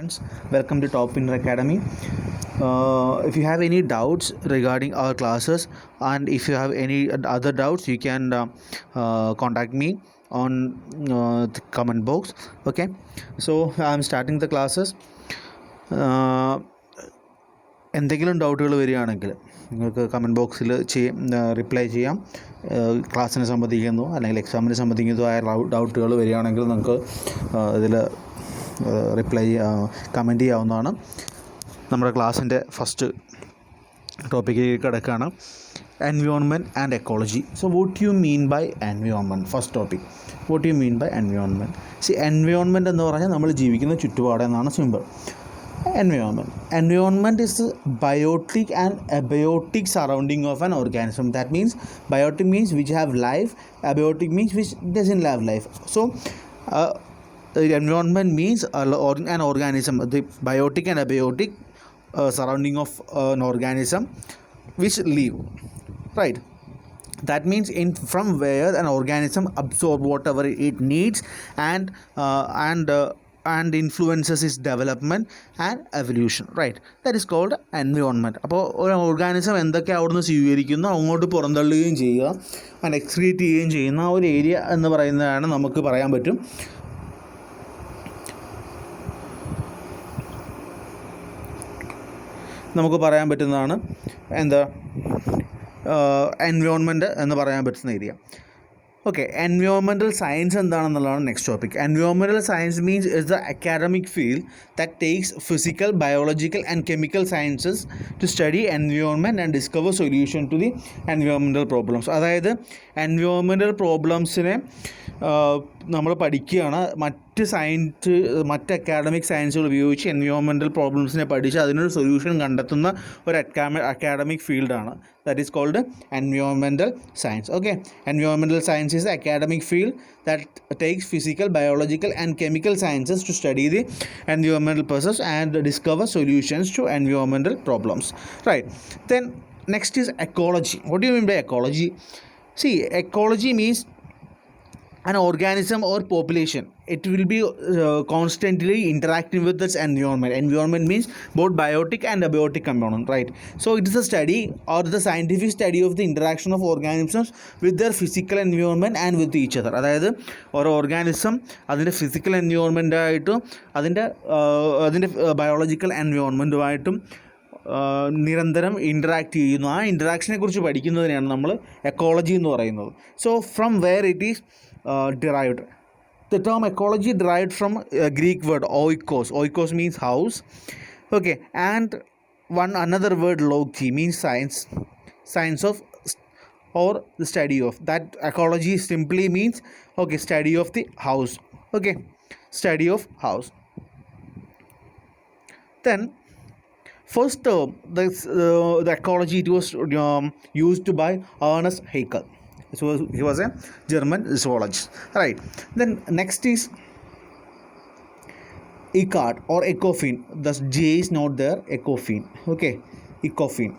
Friends, welcome to Top Winner Academy. If you have any doubts regarding our classes and if you have any other doubts, you can contact me on the comment box. Okay, so I'm starting the classes. എന്തെങ്കിലും ഡൗട്ടുകൾ വരികയാണെങ്കിൽ നിങ്ങൾക്ക് comment ബോക്സിൽ reply ചെയ്യാം. ക്ലാസ്സിനെ സംബന്ധിക്കുന്നതോ അല്ലെങ്കിൽ എക്സാമിനെ സംബന്ധിക്കുന്നതോ ആയ ഡൗട്ടുകൾ വരികയാണെങ്കിൽ നമുക്ക് ഇതിൽ റിപ്ലൈ കമൻറ്റ് ചെയ്യാവുന്നതാണ്. നമ്മുടെ ക്ലാസ്സിൻ്റെ ഫസ്റ്റ് ടോപ്പിക്കിലേക്ക് കിടക്കുകയാണ്, environment and ecology. So what you mean by environment? First topic, what you mean by environment? Environment എന്ന് പറഞ്ഞാൽ നമ്മൾ ജീവിക്കുന്ന ചുറ്റുപാട് എന്നാണ് simple. Environment is the biotic and abiotic surrounding of an organism. That means biotic means which have life, abiotic means which doesn't have life. So the environment means an organism, the biotic and abiotic surrounding of an organism which live, right? That means from where an organism absorbs whatever it needs and influences its development and evolution, right? That is called environment. അപ്പോൾ ഒരു organism എന്തൊക്കെ അവിടുന്ന് സ്വീകരിക്കുന്നു അങ്ങോട്ട് പുറന്തള്ളുകയും ചെയ്യുക, and excrete ചെയ്യുകയും ചെയ്യുന്ന ഒരു ഏരിയ എന്ന് പറയുന്നതാണ് നമുക്ക് പറയാൻ പറ്റും പറ്റുന്നതാണ് എന്താ എൻവയോൺമെൻറ്റ് എന്ന് പറയാൻ പറ്റുന്ന ഏരിയ. ഓക്കെ, എൻവയോൺമെൻറ്റൽ സയൻസ് എന്താണെന്നുള്ളതാണ് next topic. Environmental science means is the academic field that takes physical, biological and chemical sciences to study environment and discover solution to the environmental problems. അതായത് environmental പ്രോബ്ലംസിനെ നമ്മൾ പഠിക്കുകയാണ്. മറ്റ് academic സയൻസുകൾ ഉപയോഗിച്ച് environmental പ്രോബ്ലംസിനെ പഠിച്ച് അതിനൊരു solution കണ്ടെത്തുന്ന ഒരു അക്കാഡമിക് ഫീൽഡാണ്. That is called environmental science. Okay, environmental science is academic field that takes physical, biological and chemical sciences to study the environmental process and discover solutions to environmental problems, right? Then next is ecology. What do you mean by ecology? Ecology means an organism or population. It will be constantly interacting with its environment. Environment means both biotic and abiotic component, right? So it is a study or the scientific study of the interaction of organisms with their physical environment and with each other. അതായത് ഒരു organism അതിൻ്റെ physical എൻവയോൺമെൻറ്റായിട്ടും അതിൻ്റെ biological എൻവയോൺമെൻറ്റുമായിട്ടും നിരന്തരം interact ചെയ്യുന്നു. ആ ഇൻറ്ററാക്ഷനെ കുറിച്ച് പഠിക്കുന്നതിനെയാണ് നമ്മൾ ecology എന്ന് പറയുന്നത്. So from where it is derived. The term ecology derived from a Greek word oikos. Oikos means house. Okay, and another word logi means science of or the study of. That ecology simply means study of the house. Okay, study of house. Then first term, the ecology, it was used by Ernest Haeckel. So he was a German zoologist, right? Then next is Eckhart or Ecofin. The J is not there. Ecofin. Okay, Ecofin.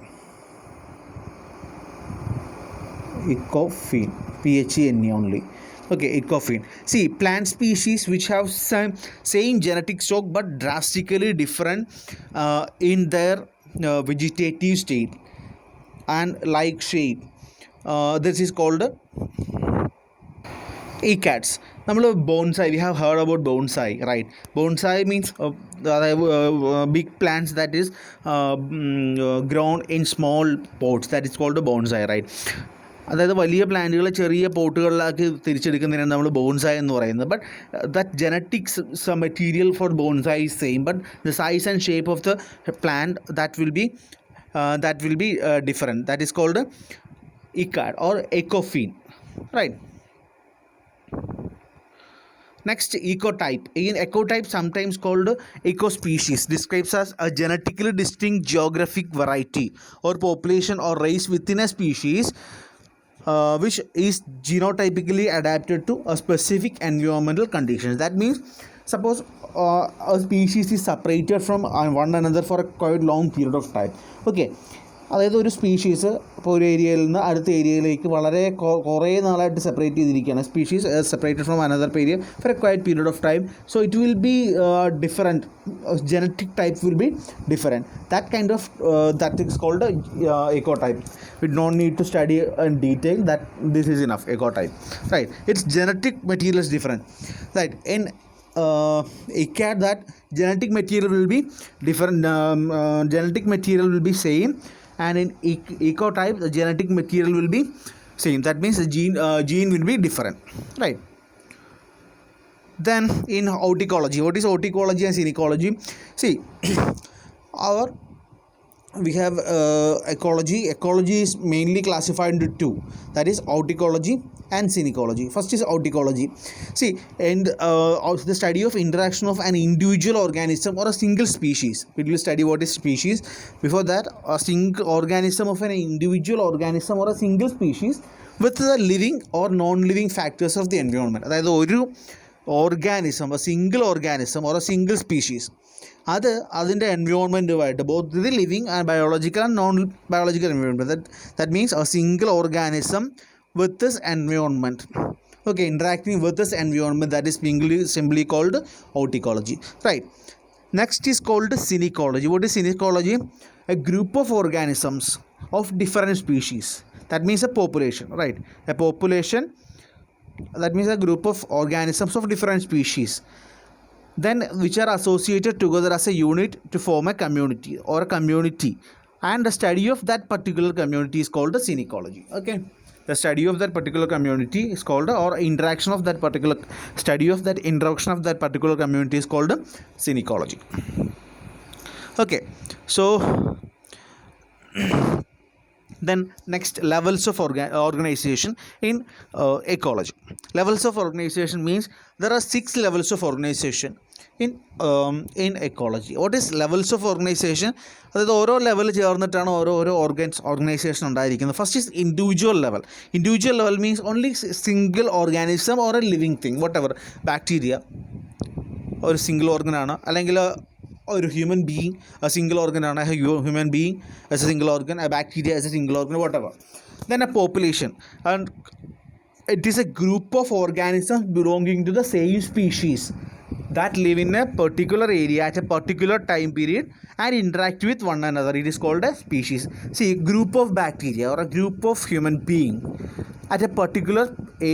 PHEN only. Okay, Ecofin. Plant species which have same genetic stock but drastically different in their vegetative state and like shape. This is called ECATS. Bonsai, we have heard about bonsai, right? Bonsai means big plants that is grown in small pots. That is called a bonsai, right? അതായത് വലിയ പ്ലാന്റുകൾ ചെറിയ പോട്ടുകളിലാക്കി തിരിച്ചെടുക്കുന്നതിനാണ് നമ്മൾ bonsai എന്ന് പറയുന്നത്. But that genetics material for bonsai is same, but the size and shape of the plant that will be different. That is called Eckhart or Ecofin, right? Next, ecotype. Again, ecotype, sometimes called ecospecies, describes as a genetically distinct geographic variety or population or race within a species which is genotypically adapted to a specific environmental conditions. That means suppose a species is separated from one another for a quite long period of time. Okay, അതായത് ഒരു species ഇപ്പോൾ ഒരു ഏരിയയിൽ നിന്ന് അടുത്ത ഏരിയയിലേക്ക് വളരെ കുറേ നാളായിട്ട് സെപ്പറേറ്റ് ചെയ്തിരിക്കുകയാണ്. Species separated from another area for a quite period of time. So it will be different. Genetic type will be different. That is called ecotype. We don't need to study in detail. That this is enough. Ecotype, right? Its genetic material is different, right? In ICAT, that genetic material will be different. Genetic material will be same, and in ecotype the genetic material will be same. That means the gene will be different, right? Then in oticology, what is oticology and synecology? See, we have ecology. Ecology is mainly classified into two, that is oticology and synecology. First is oticology. See, and the study of interaction of an individual organism or a single species. We will study what is species. Before that, a single organism of an individual organism or a single species with the living or non-living factors of the environment. അതായത് ഒരു organism, a single organism or a single species, അത് അതിൻ്റെ എൻവയോൺമെൻറ്റുമായിട്ട് both the living and biological and non biological environment, that means a single organism with this environment, okay, interacting with this environment, that is simply called oticology, right? Next is called synecology. What is synecology? A group of organisms of different species, that means a population, right? A population, that means a group of organisms of different species, then which are associated together as a unit to form a community or a community, and the study of that particular community is called the synecology. Okay, the study of that particular community is called, or interaction of that particular, study of that interaction of that particular community is called synecology. Okay, so then next, levels of organization in ecology. Levels of organization means there are 6 levels of organization in ecology. What is levels of organization? അതായത് ഓരോ level ചേർന്നിട്ടാണ് ഓരോ organization ഉണ്ടായിരിക്കുന്നത്. First is individual level. Individual level means only single organism or a living thing, whatever. Bacteria ഒരു single ഓർഗനാണ്, അല്ലെങ്കിൽ ഒരു human being a single ഓർഗനാണ്, human being as a single organ, a bacteria as a single organ, whatever. Then a population, and it is a group of organisms belonging to the same species that live in a particular area at a particular time period and interact with one another. It is called a species. See, a group of bacteria or a group of human being at a particular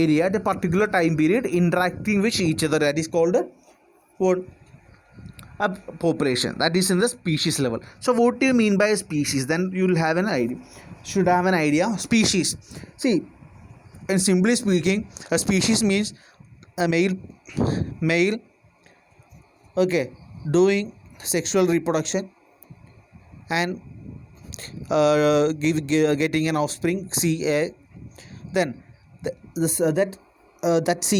area at a particular time period interacting with each other, that is called what? A population. That is in the species level. So what do you mean by a species? Then you will have an idea. Should have an idea. Species. See, and simply speaking, a species means a male, okay, doing sexual reproduction and getting an offspring, then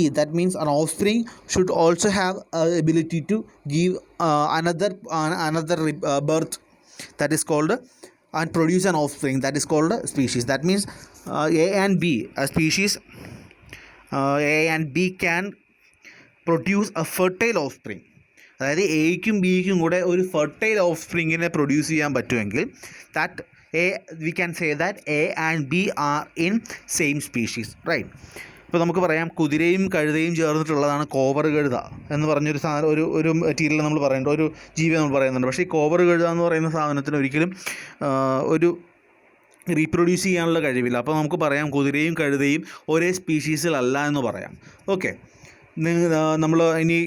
that means an offspring should also have ability to give another birth, that is called, and produce an offspring, that is called a species. That means A and B, a species A and B can produce a fertile offspring. അതായത് എയ്ക്കും ബിക്കും കൂടെ ഒരു fertile of സ്പ്രിങ്ങിനെ produce ചെയ്യാൻ പറ്റുമെങ്കിൽ that we can say that A and B are in same species, right? ഇപ്പോൾ നമുക്ക് പറയാം കുതിരയും കഴുതയും ചേർന്നിട്ടുള്ളതാണ് കോവർ കഴുത എന്ന് പറഞ്ഞൊരു സാധനം, ഒരു മെറ്റീരിയൽ നമ്മൾ പറയുന്നുണ്ട്, ഒരു ജീവി നമ്മൾ പറയുന്നുണ്ട്. പക്ഷേ ഈ കോവർ കഴുത എന്ന് പറയുന്ന സാധനത്തിന് ഒരിക്കലും ഒരു റീപ്രൊഡ്യൂസ് ചെയ്യാനുള്ള കഴിവില്ല. അപ്പോൾ നമുക്ക് പറയാം കുതിരയും കഴുതയും ഒരേ സ്പീഷീസിലല്ല എന്ന് പറയാം. ഓക്കെ, നമ്മൾ ഇനി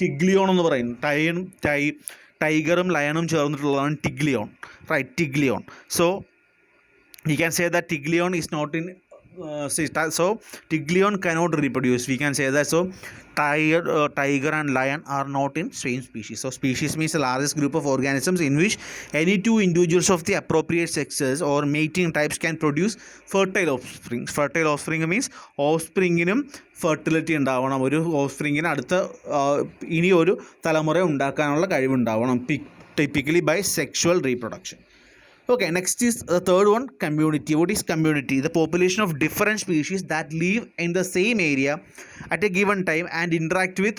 ടിഗ്ലിയോൺ എന്ന് പറയും. ടൈഗറും ലയണും ചേർന്നിട്ടുള്ളതാണ് tiglion, right? Tiglion. So you can say that Tiglion is not in so Tiglion cannot reproduce, we can say that. So tiger and lion are not in same species. So species means the largest group of organisms in which any two individuals of the appropriate sexes or mating types can produce fertile offspring. Fertile offspring means offspringനും fertility ഉണ്ടാവണം, ഒരു ഓഫ്സ്പ്രിങ്ങിന് അടുത്ത ഇനി ഒരു തലമുറ ഉണ്ടാക്കാനുള്ള കഴിവുണ്ടാവണം, typically by sexual reproduction. Okay, next is the third one, community. What is community? The population of different species that live in the same area at a given time and interact with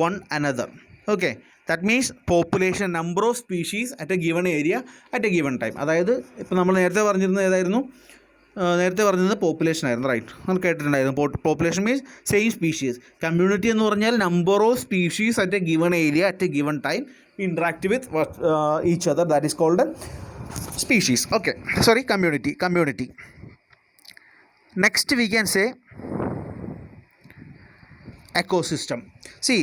one another. Okay, that means population number of species at a given area at a given time. അതായത് ഇപ്പോൾ നമ്മൾ നേരത്തെ പറഞ്ഞിരുന്നത് ഏതായിരുന്നു? നേരത്തെ പറഞ്ഞത് population ആയിരുന്നു, right? നമ്മൾ കേട്ടിട്ടുണ്ടായിരുന്നു. Population means same species. Community എന്ന് പറഞ്ഞാൽ number of species at a given area at a given time interact with each other, that is called species. Okay, sorry, community. Next we can say ecosystem. See,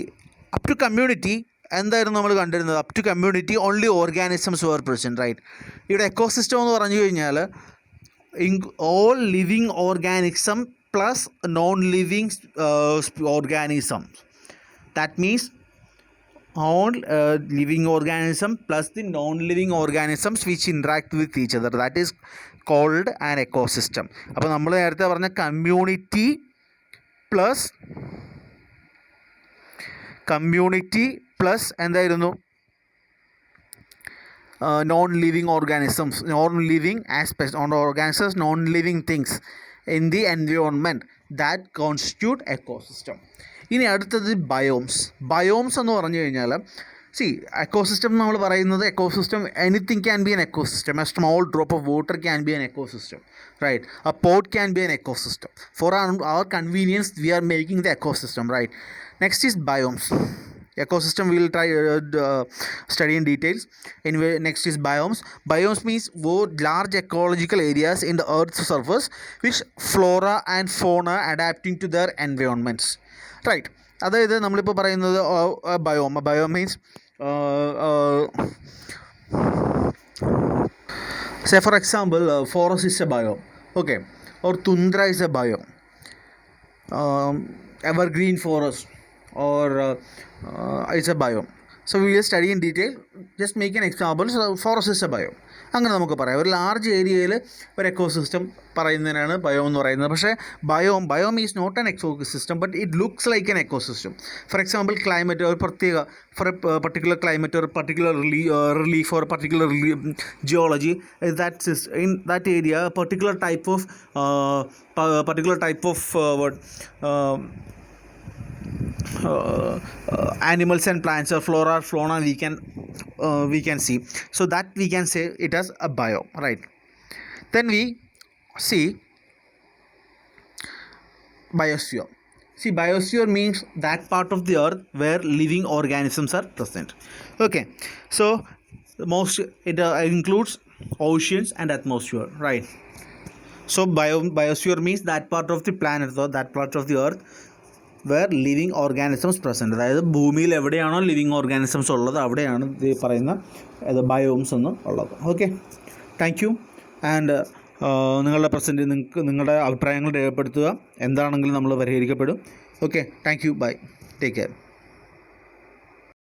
up to community എന്തായിരുന്നു നമ്മൾ കണ്ടിരുന്നത്? Up to community only organisms were present, right? ഇവിടെ ecosystem എന്ന് പറഞ്ഞു കഴിഞ്ഞാൽ all living organism plus non living organism. That means all living organism plus the non-living organisms which interact with each other, that is called an ecosystem. അപ്പോൾ നമ്മൾ നേരത്തെ പറഞ്ഞ community plus എന്തായിരുന്നു? Non living organisms, non living aspects, organisms, non living things in the environment, that constitute ecosystem. ഇനി അടുത്തത് biomes എന്ന് പറഞ്ഞു കഴിഞ്ഞാൽ, എക്കോസിസ്റ്റം നമ്മൾ പറയുന്നത്, ecosystem anything can be an ecosystem. A small drop of water can be an ecosystem, right? A pot can be an ecosystem. For our convenience we are making the ecosystem, right? Next is biomes. Ecosystem we will try study in details. Anyway, next is biomes means large ecological areas in the earth's surface which flora and fauna adapting to their environments, right? അതായത് നമ്മളിപ്പോൾ പറയുന്നത് biome means say for example forest is a biome, okay, or tundra is a biome, evergreen forest or it's a biome. So we will study in detail. Just make an example. So forest is a biome. അങ്ങനെ നമുക്ക് പറയാം. ഒരു large ഏരിയയിൽ ഒരു ecosystem പറയുന്നതിനാണ് biome എന്ന് പറയുന്നത്. പക്ഷേ biome is not an ecosystem, but it looks like an ecosystem. For example climate, ഒരു പ്രത്യേക for a particular climate or particular relief or particular geology, in that area a particular type of animals and plants or flora or fauna we can see. So that we can say it as a biome, right? Then we see biosphere. Biosphere means that part of the earth where living organisms are present. Okay, so it includes oceans and atmosphere, right? So biosphere means that part of the planet or that part of the earth where living organisms present. അതായത് ഭൂമിയിൽ എവിടെയാണോ living organisms ഉള്ളത് അവിടെയാണ് ഈ പറയുന്ന biomes എന്ന് ഉള്ളത്. Okay, thank U. And നിങ്ങളുടെ അഭിപ്രായങ്ങൾ രേഖപ്പെടുത്തുക. എന്താണെങ്കിലും നമ്മൾ പരിഹരിക്കപ്പെടും. Okay, thank you, bye, take care.